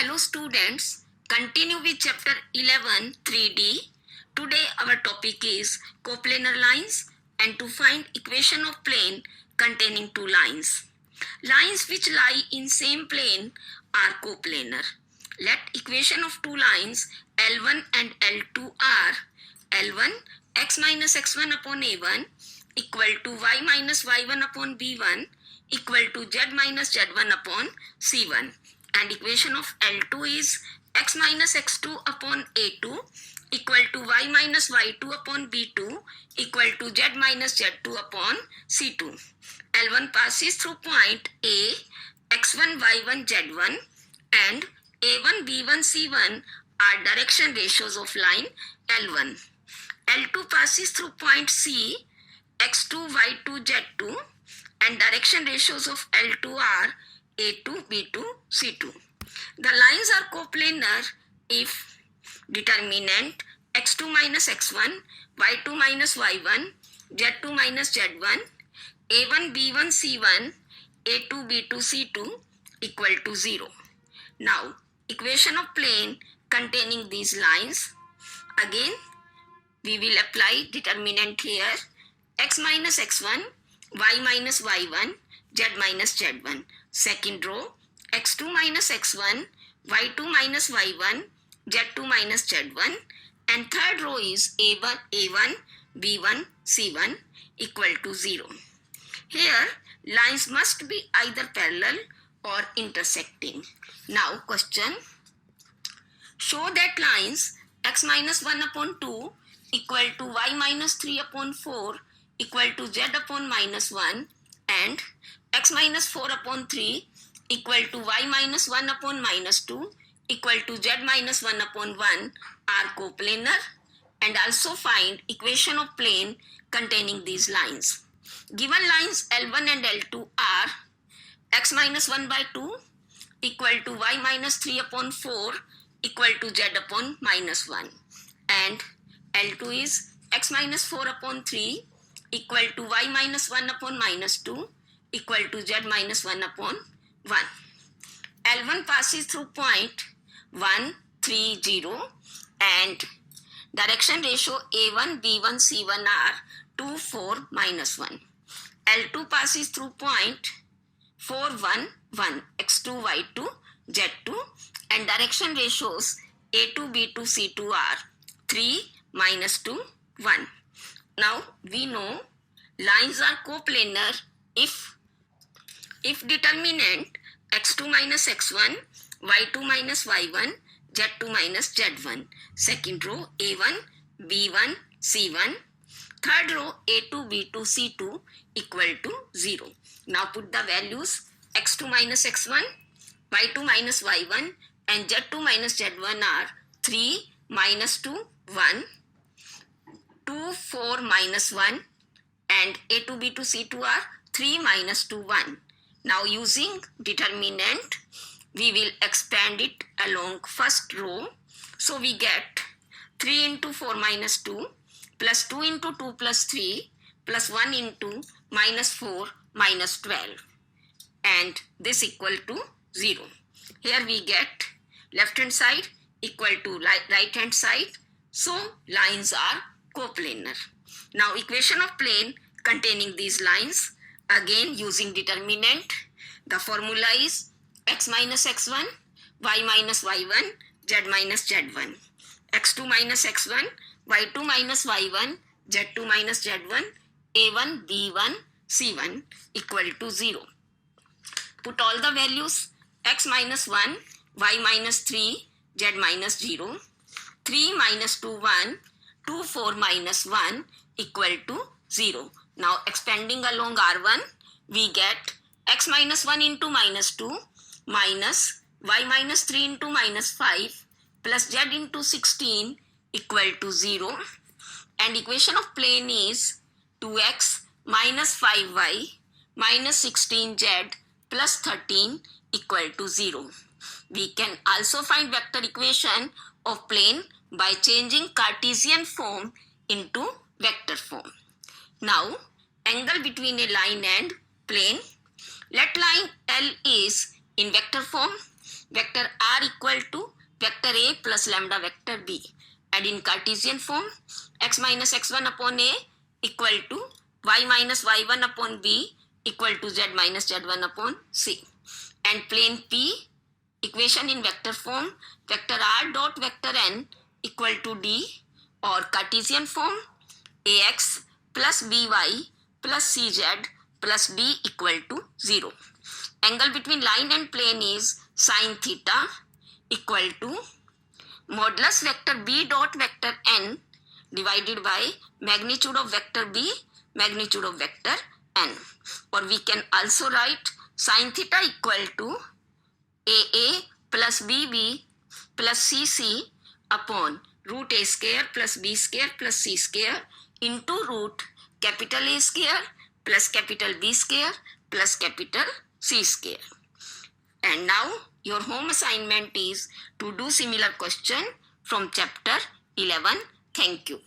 Hello students, continue with chapter 11 3D. Today our topic is coplanar lines and to find equation of plane containing two lines. Lines which lie in same plane are coplanar. Let equation of two lines L1 and L2 are L1 x minus x1 upon a1 equal to y minus y1 upon b1 equal to z minus z1 upon c1. And equation of L2 is x minus x2 upon a2 equal to y minus y2 upon b2 equal to z minus z2 upon c2. L1 passes through point A, x1, y1, z1 and a1, b1, c1 are direction ratios of line L1. L2 passes through point C, x2, y2, z2 and direction ratios of L2 are a2, b2, c2. The lines are coplanar if determinant x2 minus x1, y2 minus y1, z2 minus z1, a1, b1, c1, a2, b2, c2 equal to 0. Now, equation of plane containing these lines. Again, we will apply determinant here. X minus x1, y minus y1, z minus z1. Second row, x2 minus x1, y2 minus y1, z2 minus z1. And third row is a1, b1, c1 equal to 0. Here, lines must be either parallel or intersecting. Now, question. Show that lines x minus 1 upon 2 equal to y minus 3 upon 4 equal to z upon minus 1 and x minus 4 upon 3 equal to y minus 1 upon minus 2 equal to z minus 1 upon 1 are coplanar, and also find equation of plane containing these lines. Given lines L1 and L2 are x minus 1 by 2 equal to y minus 3 upon 4 equal to z upon minus 1 and L2 is x minus 4 upon 3 equal to y minus 1 upon minus 2 equal to z minus 1 upon 1. L1 passes through point 1, 3, 0 and direction ratio A1, B1, C1 are 2, 4, minus 1. L2 passes through point 4, 1, 1, x2, y2, z2 and direction ratios A2, B2, C2 are 3, minus 2, 1. Now we know lines are coplanar if determinant x2 minus x1, y2 minus y1, z2 minus z1. Second row a1, b1, c1. Third row a2, b2, c2 equal to 0. Now put the values x2 minus x1, y2 minus y1 and z2 minus z1 are 3, minus 2, 1, 2, 4, minus 1 and a2, b2, c2 are 3, minus 2, 1. Now using determinant, we will expand it along first row. So we get 3 into 4 minus 2 plus 2 into 2 plus 3 plus 1 into minus 4 minus 12 and this equal to 0. Here we get left hand side equal to right hand side. So lines are coplanar. Now equation of plane containing these lines. Again using determinant, the formula is x minus x1, y minus y1, z minus z1. x2 minus x1, y2 minus y1, z2 minus z1, a1, b1, c1 equal to 0. Put all the values x minus 1, y minus 3, z minus 0, 3 minus 2, 1, 2, 4 minus 1 equal to 0. Now expanding along R1, we get x minus 1 into minus 2 minus y minus 3 into minus 5 plus z into 16 equal to 0. And equation of plane is 2x minus 5y minus 16z plus 13 equal to 0. We can also find vector equation of plane by changing Cartesian form into vector form. Now, angle between a line and plane. Let line L is in vector form vector r equal to vector a plus lambda vector b. And in Cartesian form, x minus x1 upon a equal to y minus y1 upon b equal to z minus z1 upon c. And plane P, equation in vector form, vector r dot vector n equal to d, or Cartesian form, ax plus by plus cz plus d equal to 0. Angle between line and plane is sine theta equal to modulus vector b dot vector n divided by magnitude of vector b, magnitude of vector n. Or we can also write sine theta equal to aa plus bb plus cc upon root a square plus b square plus c square into root capital A square plus capital B square plus capital C square. And now your home assignment is to do similar question from chapter 11. Thank you.